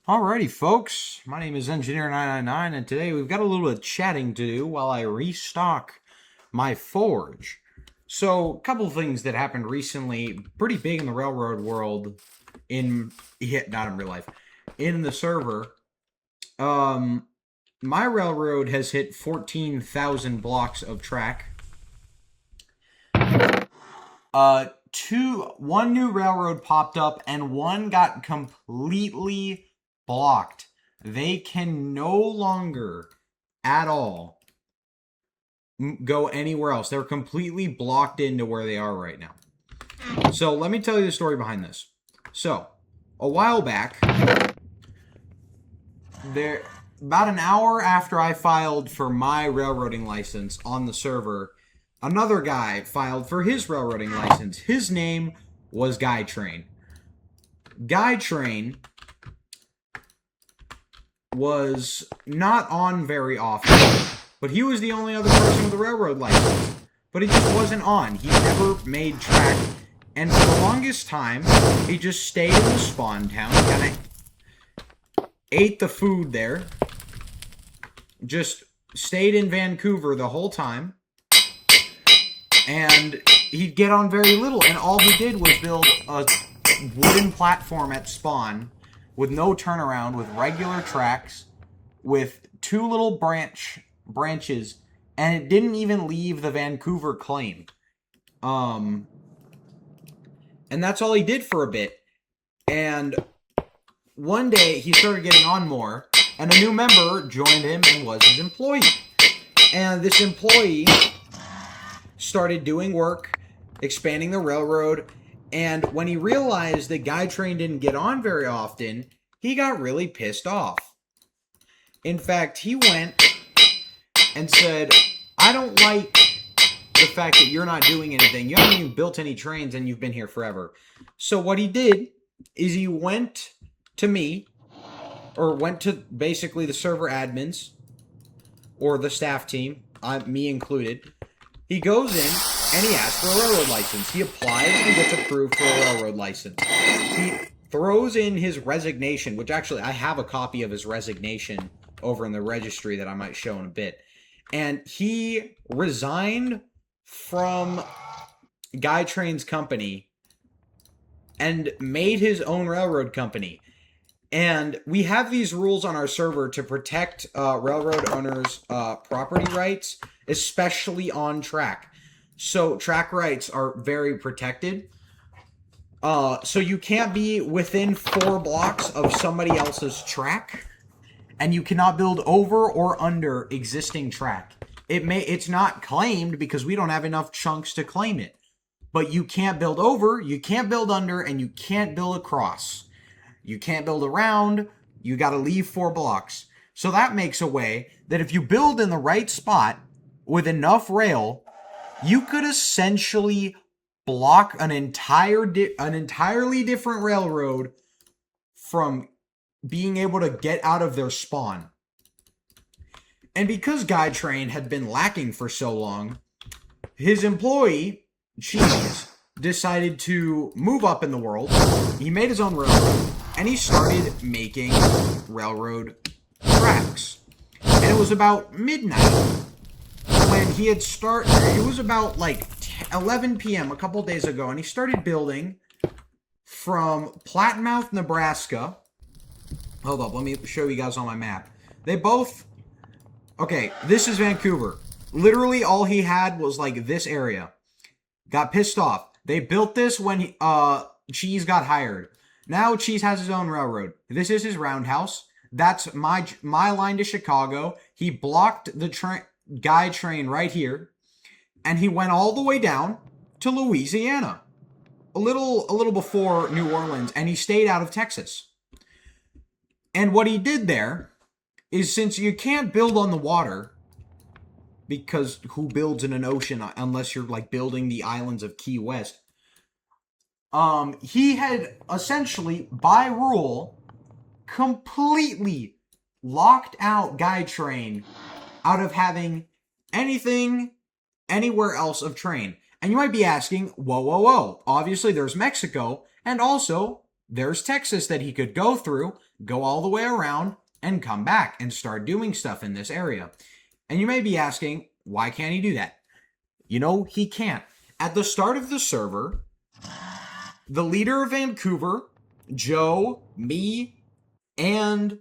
Alrighty, folks. My name is Engineer999, and today we've got a little bit of chatting to do while I restock my forge. So, a couple of things that happened recently, pretty big in the railroad world, not in real life, in the server. My railroad has hit 14,000 blocks of track. One new railroad popped up, and one got completely blocked. They can no longer at all go anywhere else. They're completely blocked into where they are right now. So let me tell you the story behind this. So, a while back, about an hour after I filed for my railroading license on the server, another guy filed for his railroading license. His name was Guytrain. Guytrain was not on very often, but he was the only other person with a railroad license. But he just wasn't on. He never made track. And for the longest time, he just stayed in the spawn town, kind of ate the food there, just stayed in Vancouver the whole time, and he'd get on very little. And all he did was build a wooden platform at spawn with no turnaround, with regular tracks, with two little branches, and it didn't even leave the Vancouver claim. And that's all he did for a bit. And one day he started getting on more, and a new member joined him and was his employee. And this employee started doing work, expanding the railroad, and when he realized that Guytrain didn't get on very often, he got really pissed off. In fact, he went and said, I don't like the fact that you're not doing anything. You haven't even built any trains and you've been here forever. So what he did is he went to me, or went to basically the server admins, or the staff team, me included. He goes in and he asks for a railroad license. He applies and gets approved for a railroad license. He throws in his resignation, which actually I have a copy of his resignation over in the registry that I might show in a bit. And he resigned from Guytrain's company and made his own railroad company. And we have these rules on our server to protect railroad owners' property rights, especially on track. So track rights are very protected. So you can't be within 4 blocks of somebody else's track, and you cannot build over or under existing track. It's not claimed because we don't have enough chunks to claim it. But you can't build over, you can't build under, and you can't build across. You can't build around, you gotta leave 4 blocks. So that makes a way that if you build in the right spot with enough rail, you could essentially block an entirely different railroad from being able to get out of their spawn. And because Guytrain had been lacking for so long, his employee, Cheese, decided to move up in the world. He made his own railroad, and he started making railroad tracks. And it was about midnight when he had started. It was about like 11 p.m. a couple days ago, and he started building from Plattemouth, Nebraska. Hold up, let me show you guys on my map. Okay, this is Vancouver. Literally all he had was like this area. Got pissed off. They built this when Cheese got hired. Now Cheese has his own railroad. This is his roundhouse. That's my line to Chicago. He blocked the Guytrain right here, and he went all the way down to Louisiana, a little before New Orleans, and he stayed out of Texas. And what he did there is, since you can't build on the water, because who builds in an ocean unless you're like building the islands of Key West? He had essentially, by rule, completely locked out Guytrain out of having anything anywhere else of train. And you might be asking, whoa, whoa, whoa. Obviously, there's Mexico, and also there's Texas that he could go through, go all the way around, and come back and start doing stuff in this area. And you may be asking, why can't he do that? You know, he can't. At the start of the server, the leader of Vancouver, Joe, me, and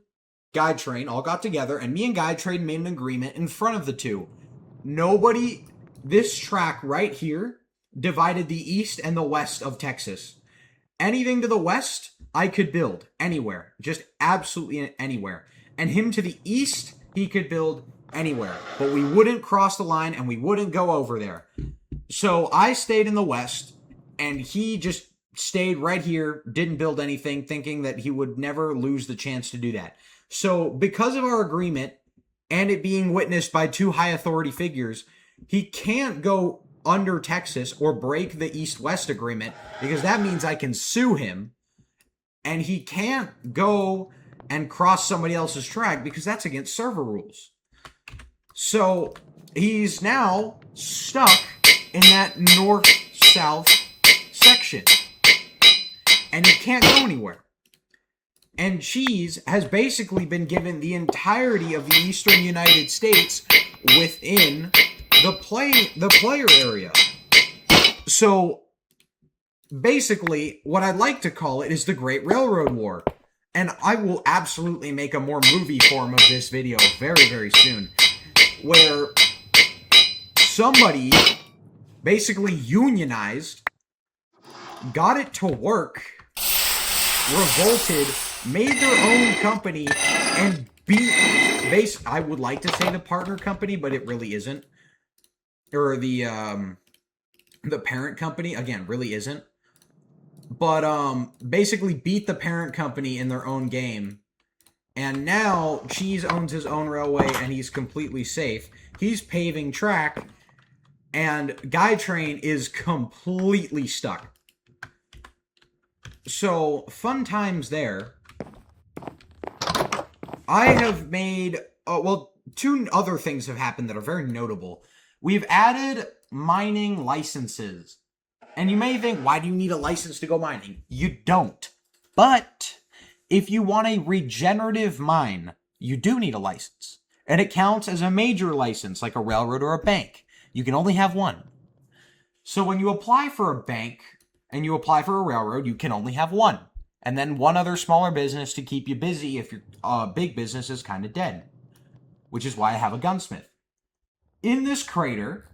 Guidetrain all got together, and me and Guidetrain made an agreement in front of the two. This track right here divided the east and the west of Texas. Anything to the west, I could build anywhere, just absolutely anywhere. And him to the east, he could build anywhere. But we wouldn't cross the line and we wouldn't go over there. So I stayed in the west, and he just stayed right here, didn't build anything, thinking that he would never lose the chance to do that. So because of our agreement, and it being witnessed by two high authority figures, he can't go under Texas or break the East-West agreement, because that means I can sue him, and he can't go and cross somebody else's track because that's against server rules. So he's now stuck in that north-south section, and he can't go anywhere. And Cheese has basically been given the entirety of the eastern United States within the player area. So basically, what I'd like to call it is the Great Railroad War. And I will absolutely make a more movie form of this video very, very soon, where somebody basically unionized, got it to work, revolted, made their own company, and beat I would like to say the partner company, but it really isn't. Or the parent company, again, really isn't. But basically beat the parent company in their own game. And now Cheese owns his own railway and he's completely safe. He's paving track, and Guidetrain is completely stuck. So, fun times there. I have made, two other things have happened that are very notable. We've added mining licenses. And you may think, why do you need a license to go mining? You don't. But if you want a regenerative mine, you do need a license. And it counts as a major license, like a railroad or a bank. You can only have one. So when you apply for a bank and you apply for a railroad, you can only have one. And then one other smaller business to keep you busy if your big business is kind of dead. Which is why I have a gunsmith. In this crater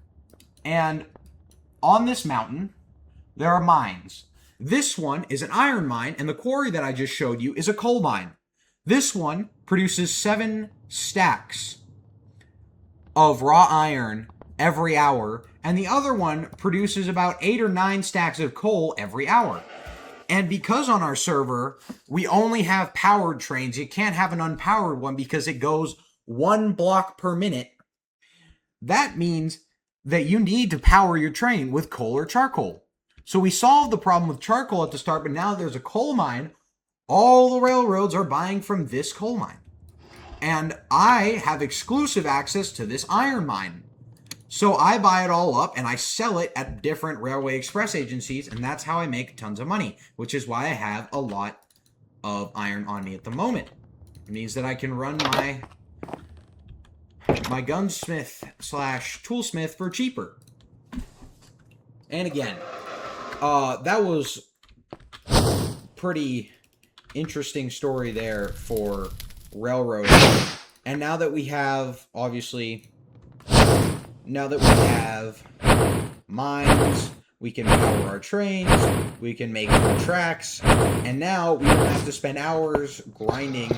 and on this mountain, there are mines. This one is an iron mine, and the quarry that I just showed you is a coal mine. This one produces 7 stacks of raw iron every hour, and the other one produces about 8 or 9 stacks of coal every hour. And because on our server, we only have powered trains, you can't have an unpowered one because it goes 1 block per minute. That means that you need to power your train with coal or charcoal. So we solved the problem with charcoal at the start, but now there's a coal mine. All the railroads are buying from this coal mine. And I have exclusive access to this iron mine. So I buy it all up and I sell it at different railway express agencies, and that's how I make tons of money, which is why I have a lot of iron on me at the moment. It means that I can run my gunsmith / toolsmith for cheaper. And again, that was pretty interesting story there for railroad. And now that we have, obviously, mines, we can power our trains, we can make more tracks, and now we don't have to spend hours grinding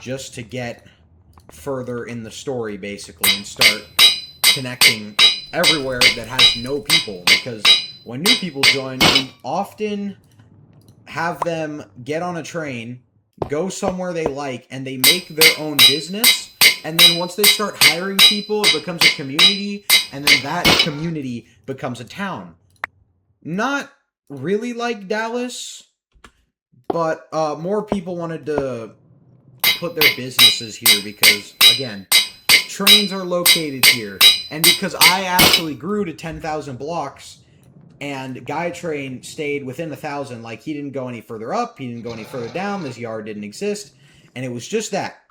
just to get further in the story, basically, and start connecting everywhere that has no people, because when new people join, we often have them get on a train, go somewhere they like, and they make their own business, and then once they start hiring people, it becomes a community, and then that community becomes a town. Not really like Dallas, but more people wanted to put their businesses here because, again, trains are located here, and because I actually grew to 10,000 blocks, And Guytrain stayed within 1,000. Like, he didn't go any further up, he didn't go any further down, this yard didn't exist, and it was just that.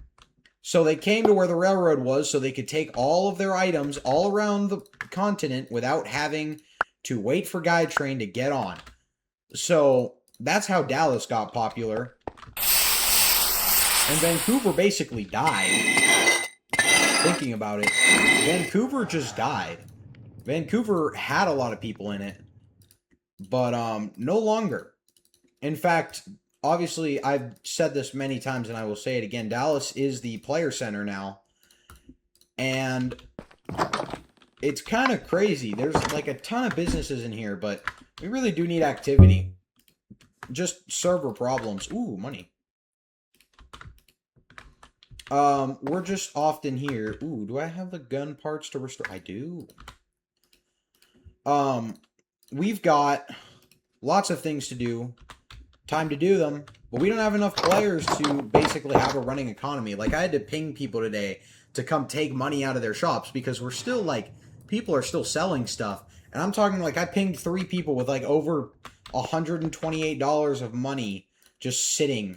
So they came to where the railroad was so they could take all of their items all around the continent without having to wait for Guytrain to get on. So that's how Dallas got popular. And Vancouver basically died. Thinking about it, Vancouver just died. Vancouver had a lot of people in it, but no longer. In fact, obviously, I've said this many times and I will say it again, Dallas is the player center now. And it's kind of crazy. There's like a ton of businesses in here, but we really do need activity. Just server problems. Ooh, money. We're just often here. Ooh, do I have the gun parts to restore? I do. We've got lots of things to do. Time to do them. But we don't have enough players to basically have a running economy. Like, I had to ping people today to come take money out of their shops because we're still, like, people are still selling stuff. And I'm talking, like, I pinged 3 people with, like, over $128 of money just sitting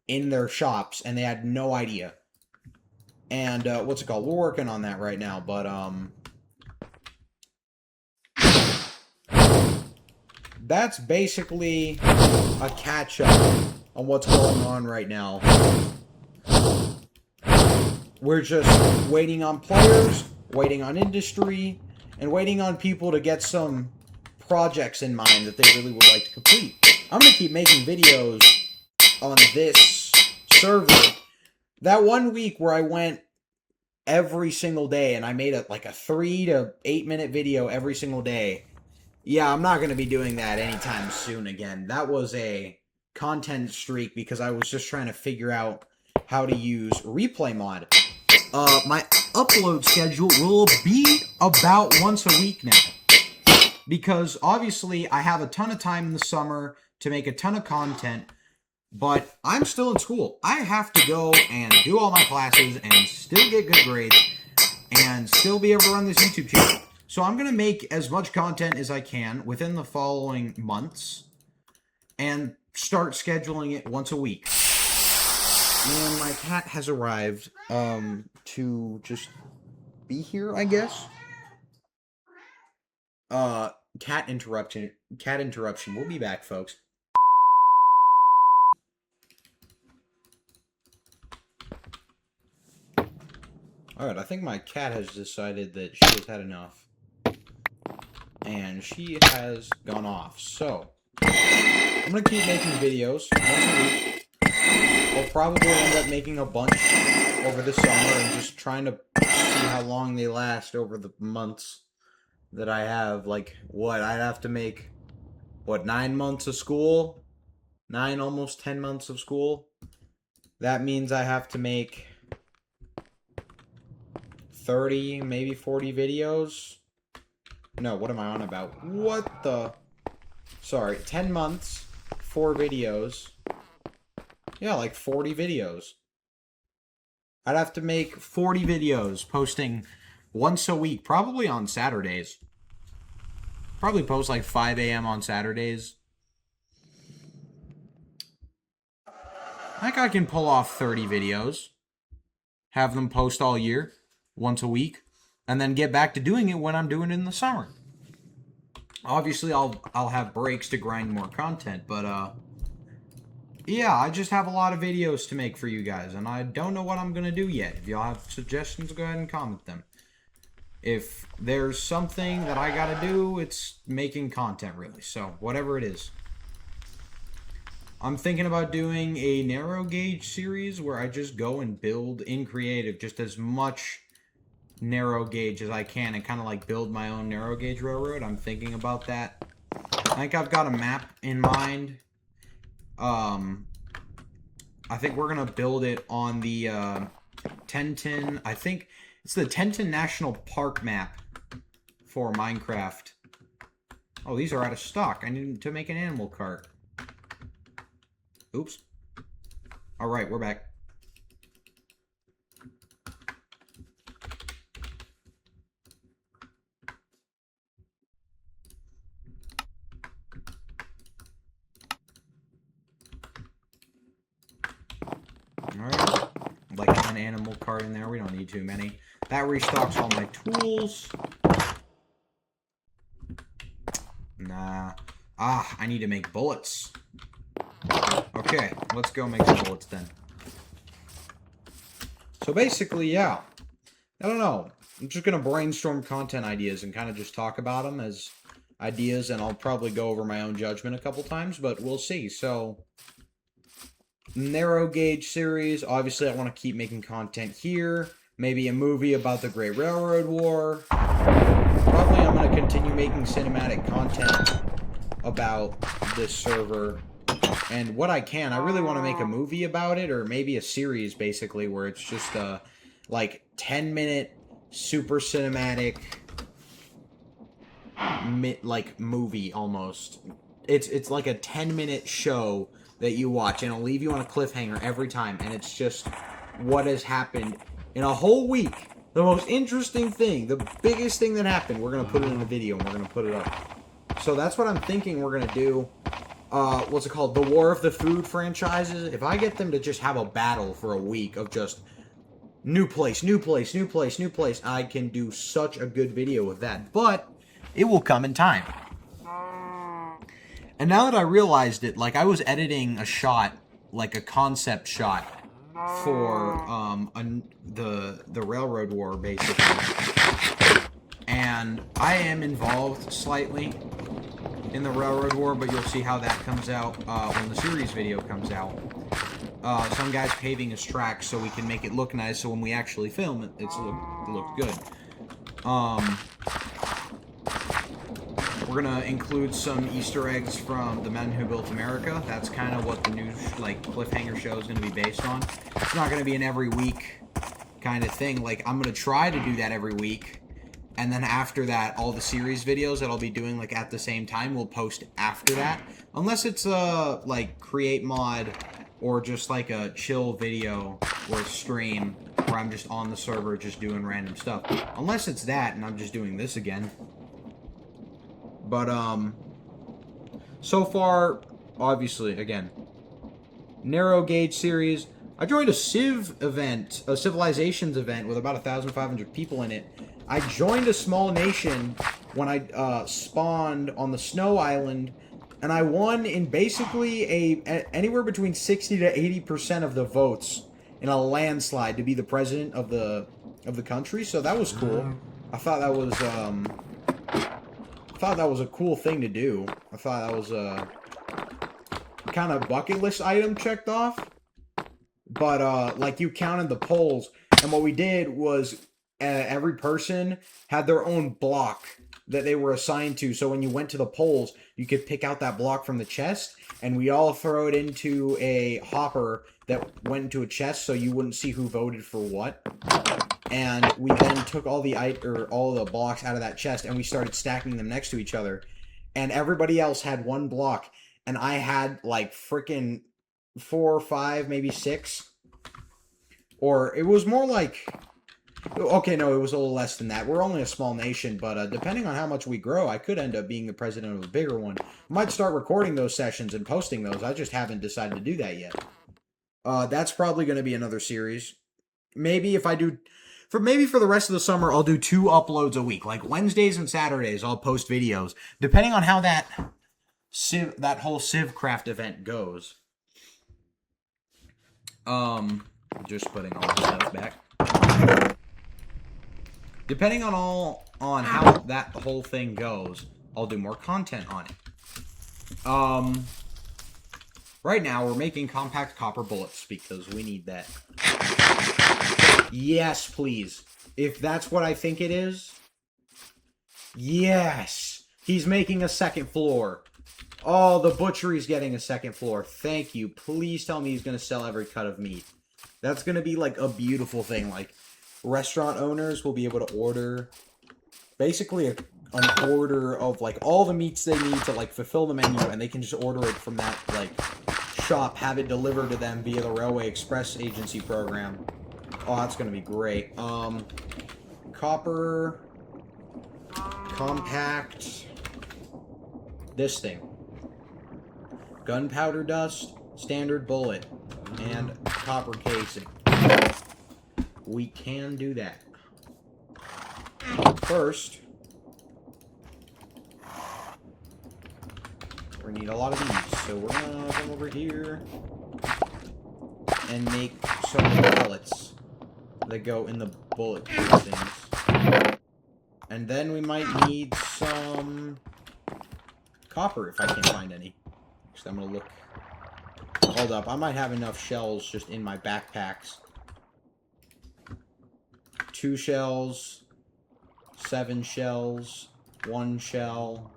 in their shops, and they had no idea. And, what's it called? We're working on that right now, but, that's basically a catch-up on what's going on right now. We're just waiting on players, waiting on industry, and waiting on people to get some projects in mind that they really would like to complete. I'm going to keep making videos on this server. That 1 week where I went every single day and I made like a 3 to 8 minute video every single day. Yeah, I'm not going to be doing that anytime soon again. That was a content streak because I was just trying to figure out how to use replay mod. My upload schedule will be about once a week now. Because obviously I have a ton of time in the summer to make a ton of content, but I'm still in school. I have to go and do all my classes and still get good grades and still be able to run this YouTube channel. So I'm going to make as much content as I can within the following months and start scheduling it once a week. And my cat has arrived to just be here, I guess. Cat interruption. We'll be back, folks. Alright, I think my cat has decided that she has had enough. And she has gone off. So, I'm going to keep making videos once a week. I'll probably end up making a bunch over the summer and just trying to see how long they last over the months that I have. Like, what? I'd have to make, what, 9 months of school? 9, almost 10 months of school? That means I have to make 30, maybe 40 videos? No, what am I on about? What the? Sorry, 10 months, 4 videos. Yeah, like 40 videos. I'd have to make 40 videos, posting once a week, probably on Saturdays. Probably post like 5 a.m. on Saturdays. I think I can pull off 30 videos. Have them post all year, once a week. And then get back to doing it when I'm doing it in the summer. Obviously, I'll have breaks to grind more content, but yeah, I just have a lot of videos to make for you guys, and I don't know what I'm gonna do yet. If y'all have suggestions, go ahead and comment them. If there's something that I gotta do, it's making content, really. So whatever it is, I'm thinking about doing a narrow gauge series where I just go and build in creative just as much narrow gauge as I can and kind of like build my own narrow gauge railroad. I'm thinking about that. I think I've got a map in mind. I think we're gonna build it on the Tenton. I think it's the Tenton National Park map for Minecraft. Oh, these are out of stock. I need to make an animal cart. Oops. All right, we're back. Alright. Like an animal cart in there. We don't need too many. That restocks all my tools. Nah. Ah, I need to make bullets. Okay, let's go make some bullets then. So basically, yeah. I don't know. I'm just going to brainstorm content ideas and kind of just talk about them as ideas, and I'll probably go over my own judgment a couple times, but we'll see. So, narrow gauge series. Obviously, I want to keep making content here. Maybe a movie about the Great Railroad War. Probably I'm going to continue making cinematic content about this server. And what I can, I really want to make a movie about it, or maybe a series, basically, where it's just a, like, 10-minute, super cinematic, like, movie, almost. It's like a 10-minute show that you watch, and it'll leave you on a cliffhanger every time, and it's just what has happened in a whole week. The most interesting thing, the biggest thing that happened, we're going to put it in a video, and we're going to put it up. So that's what I'm thinking we're going to do. What's it called? The War of the Food franchises. If I get them to just have a battle for a week of just new place, new place, new place, new place, I can do such a good video with that. But it will come in time. And now that I realized it, like, I was editing a shot, like a concept shot for the Railroad War, basically. And I am involved slightly in the Railroad War, but you'll see how that comes out when the series video comes out. Some guy's paving his tracks so we can make it look nice, so when we actually film it, it looks good. We're gonna include some Easter eggs from The Men Who Built America. That's kind of what the new, like, cliffhanger show is gonna be based on. It's not gonna be an every week kind of thing. Like, I'm gonna try to do that every week. And then after that, all the series videos that I'll be doing, like, at the same time, we'll post after that. Unless it's a, like, create mod or just, like, a chill video or a stream where I'm just on the server just doing random stuff. Unless it's that and I'm just doing this again. But, so far, obviously, again, narrow gauge series. I joined a Civ event, a Civilizations event with about 1,500 people in it. I joined a small nation when I spawned on the Snow Island, and I won in basically anywhere between 60 to 80% of the votes in a landslide to be the president of the country. So that was cool. I thought that was a cool thing to do. I thought that was a kind of bucket list item checked off. But like, you counted the polls, and what we did was every person had their own block that they were assigned to. So when you went to the polls, you could pick out that block from the chest, and we all throw it into a hopper that went into a chest, so you wouldn't see who voted for what. And we then took all the blocks out of that chest, and we started stacking them next to each other. And everybody else had one block, and I had like freaking 4 or 5, maybe 6. Or it was more like, okay, no, it was a little less than that. We're only a small nation, but depending on how much we grow, I could end up being the president of a bigger one. I might start recording those sessions and posting those. I just haven't decided to do that yet. That's probably going to be another series. Maybe if I do, maybe for the rest of the summer, I'll do 2 uploads a week. Like Wednesdays and Saturdays, I'll post videos, depending on how that whole SteamCraft event goes. Just putting all the stuff back. Depending on how that whole thing goes, I'll do more content on it. Right now, we're making compact copper bullets because we need that. Yes, please. If that's what I think it is. Yes. He's making a second floor. Oh, the butchery's getting a second floor. Thank you. Please tell me he's going to sell every cut of meat. That's going to be like a beautiful thing. Like, restaurant owners will be able to order basically an order of like all the meats they need to like fulfill the menu, and they can just order it from that like shop, have it delivered to them via the Railway Express Agency program. Oh, that's going to be great. Copper, compact, this thing. Gunpowder dust, standard bullet. and copper casing. We can do that. First, we need a lot of these, so we're gonna come over here and make some pellets that go in the bullet casings. And then we might need some copper if I can't find any. So I'm gonna look. Hold up, I might have enough shells just in my backpacks. 2 shells, 7 shells, 1 shell.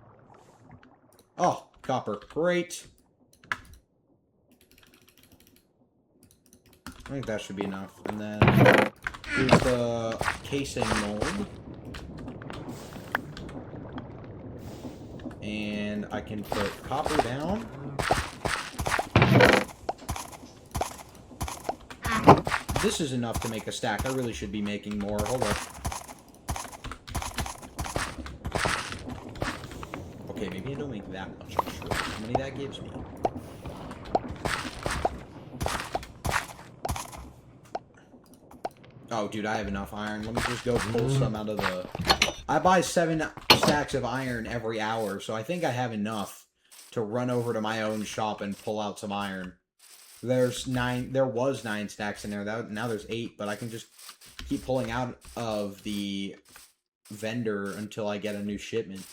Oh, copper. Great. I think that should be enough. And then here's the casing mold. And I can put copper down. This is enough to make a stack. I really should be making more. Hold up. Okay, maybe I don't make that much extra. How many that gives me? Oh, dude, I have enough iron. Let me just go pull some out of the... I buy 7 stacks of iron every hour, so I think I have enough to run over to my own shop and pull out some iron. There was 9 stacks in there. Now there's 8, but I can just keep pulling out of the vendor until I get a new shipment.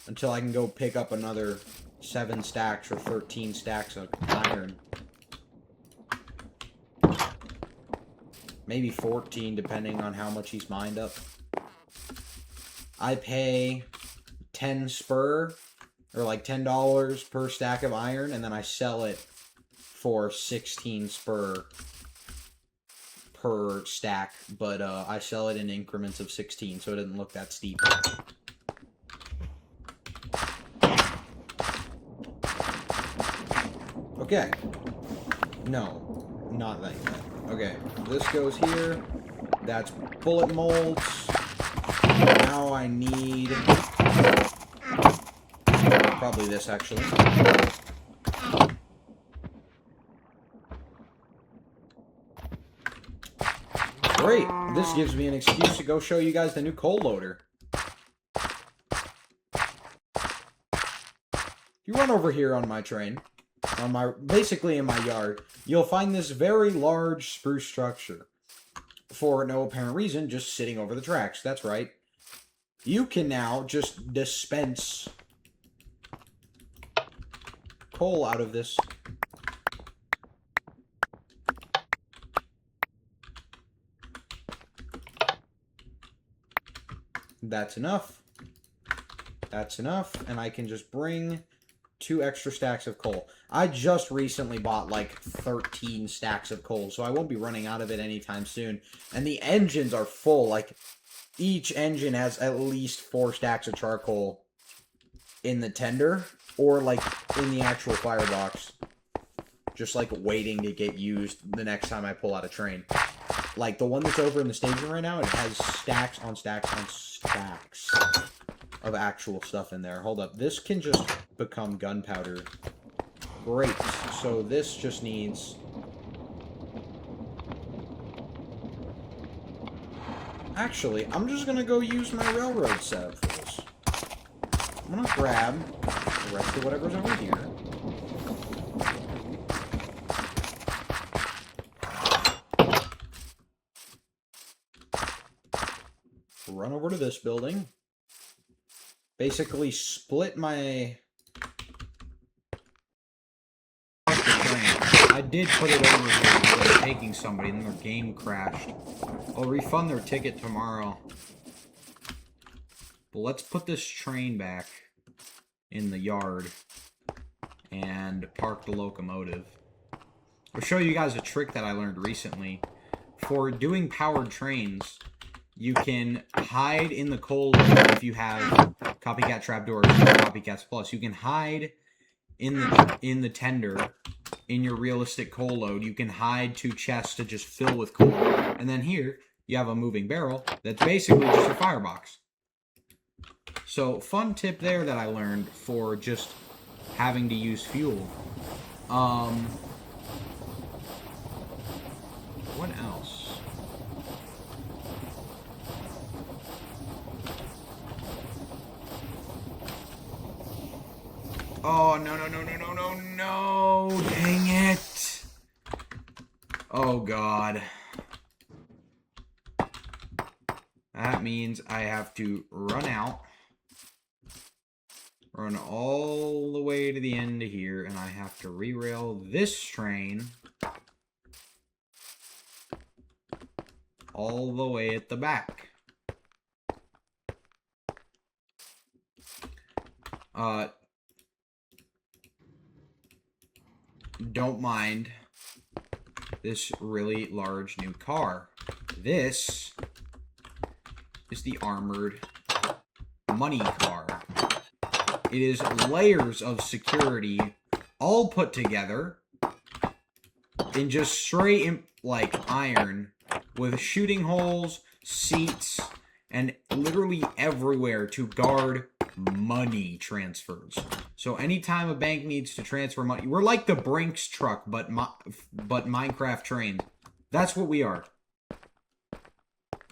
Until I can go pick up another 7 stacks or 13 stacks of iron. Maybe 14, depending on how much he's mined up. I pay 10 spur, or like $10 per stack of iron, and then I sell it for 16 spur per stack, but I sell it in increments of 16, so it doesn't look that steep. Okay. No, not like that. Okay, this goes here. That's bullet molds. Now I need... probably this, actually. Great! This gives me an excuse to go show you guys the new coal loader. You run over here on my train, basically in my yard, you'll find this very large spruce structure. For no apparent reason, just sitting over the tracks. That's right. You can now just dispense coal out of this. That's enough. That's enough, and I can just bring 2 extra stacks of coal. I just recently bought like 13 stacks of coal, so I won't be running out of it anytime soon. And the engines are full. Like, each engine has at least 4 stacks of charcoal in the tender, or like in the actual firebox. Just like waiting to get used the next time I pull out a train. Like the one that's over in the station right now, it has stacks on stacks on stacks of actual stuff in there. Hold up, this can just become gunpowder. Great, so this just needs... Actually, I'm just gonna go use my railroad setup for this. I'm gonna grab the rest of whatever's over here. Run over to this building. Basically split my... I did put it over here because taking somebody and their game crashed. I'll refund their ticket tomorrow. But let's put this train back in the yard and park the locomotive. I'll show you guys a trick that I learned recently. For doing powered trains, you can hide in the coal load if you have Copycat Trapdoors or Copycats Plus. You can hide in the tender in your realistic coal load. You can hide 2 chests to just fill with coal. And then here, you have a moving barrel that's basically just your firebox. So, fun tip there that I learned for just having to use fuel. Oh, God. That means I have to run out. Run all the way to the end of here, and I have to re-rail this train all the way at the back. Don't mind this really large new car. This is the armored money car. It is layers of security all put together in just straight, like, iron with shooting holes, seats, and literally everywhere to guard money transfers. So anytime a bank needs to transfer money, we're like the Brinks truck, but Minecraft trains. That's what we are.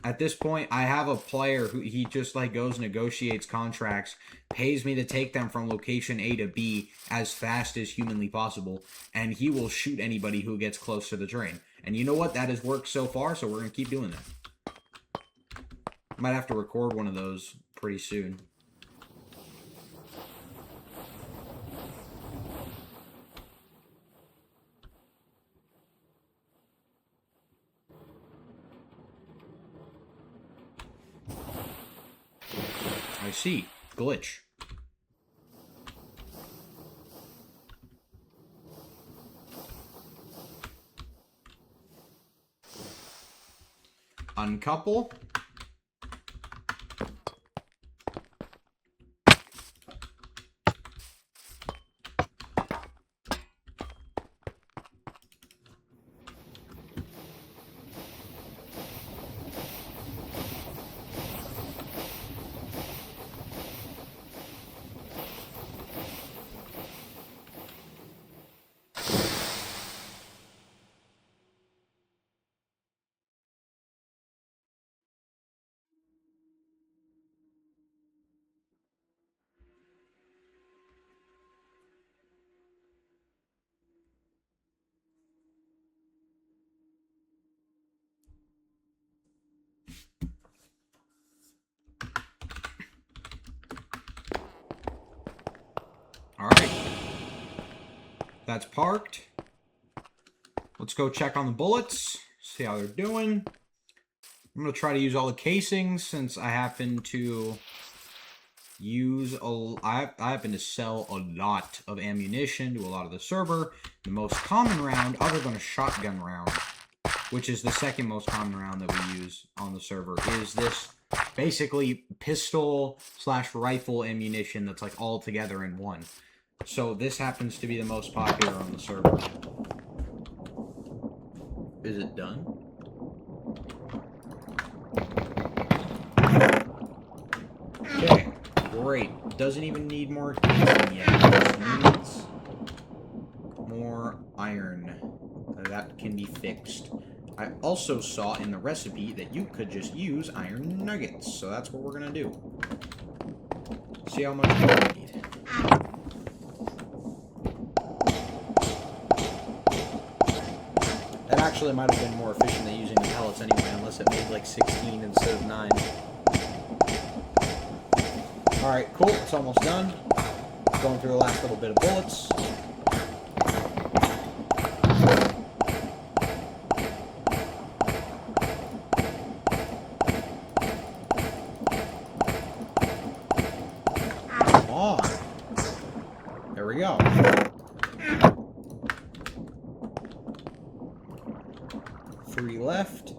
At this point, I have a player who he just like goes, negotiates contracts, pays me to take them from location A to B as fast as humanly possible, and he will shoot anybody who gets close to the train. And you know what? That has worked so far, so we're going to keep doing that. Might have to record one of those pretty soon. I see. Glitch. Uncouple. Alright. That's parked. Let's go check on the bullets. See how they're doing. I'm going to try to use all the casings since I happen to use I happen to sell a lot of ammunition to a lot of the server. The most common round, other than a shotgun round, which is the second most common round that we use on the server, is this basically pistol/rifle ammunition that's like all together in one. So this happens to be the most popular on the server. Is it done? Okay, great. Doesn't even need more casing yet. It just needs more iron. That can be fixed. I also saw in the recipe that you could just use iron nuggets, so that's what we're gonna do. See how much more we need. That actually might have been more efficient than using the pellets anyway, unless it made like 16 instead of 9. Alright, cool. It's almost done. Going through the last little bit of bullets. Come on. There we go. Three left.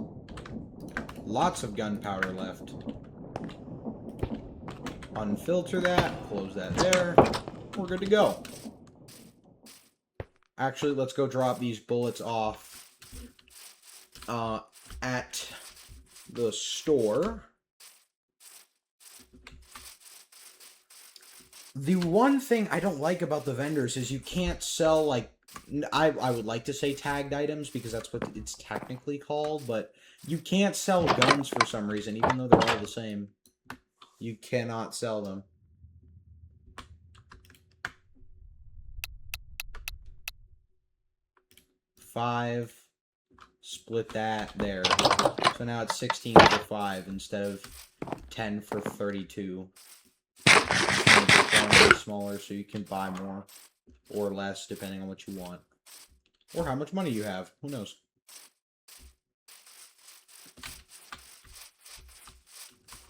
Lots of gunpowder left. Unfilter that, close that there. We're good to go. Actually, let's go drop these bullets off at the store. The one thing I don't like about the vendors is you can't sell, like, I would like to say tagged items because that's what it's technically called, but you can't sell guns for some reason, even though they're all the same. You cannot sell them. Five, Split that there. So now it's 16 for 5 instead of 10 for 32. Smaller so you can buy more or less depending on what you want. Or how much money you have. Who knows?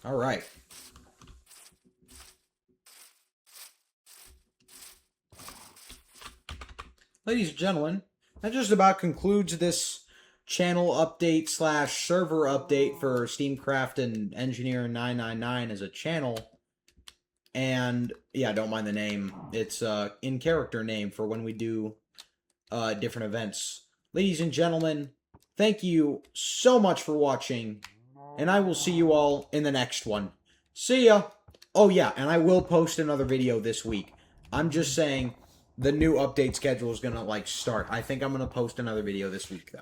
Alright. Ladies and gentlemen, that just about concludes this channel update / server update for SteamCraft and Engineer 999 as a channel. And yeah, don't mind the name. It's in character name for when we do different events. Ladies and gentlemen, thank you so much for watching, and I will see you all in the next one. See ya! Oh yeah, and I will post another video this week. I'm just saying the new update schedule is gonna start. I think I'm gonna post another video this week though.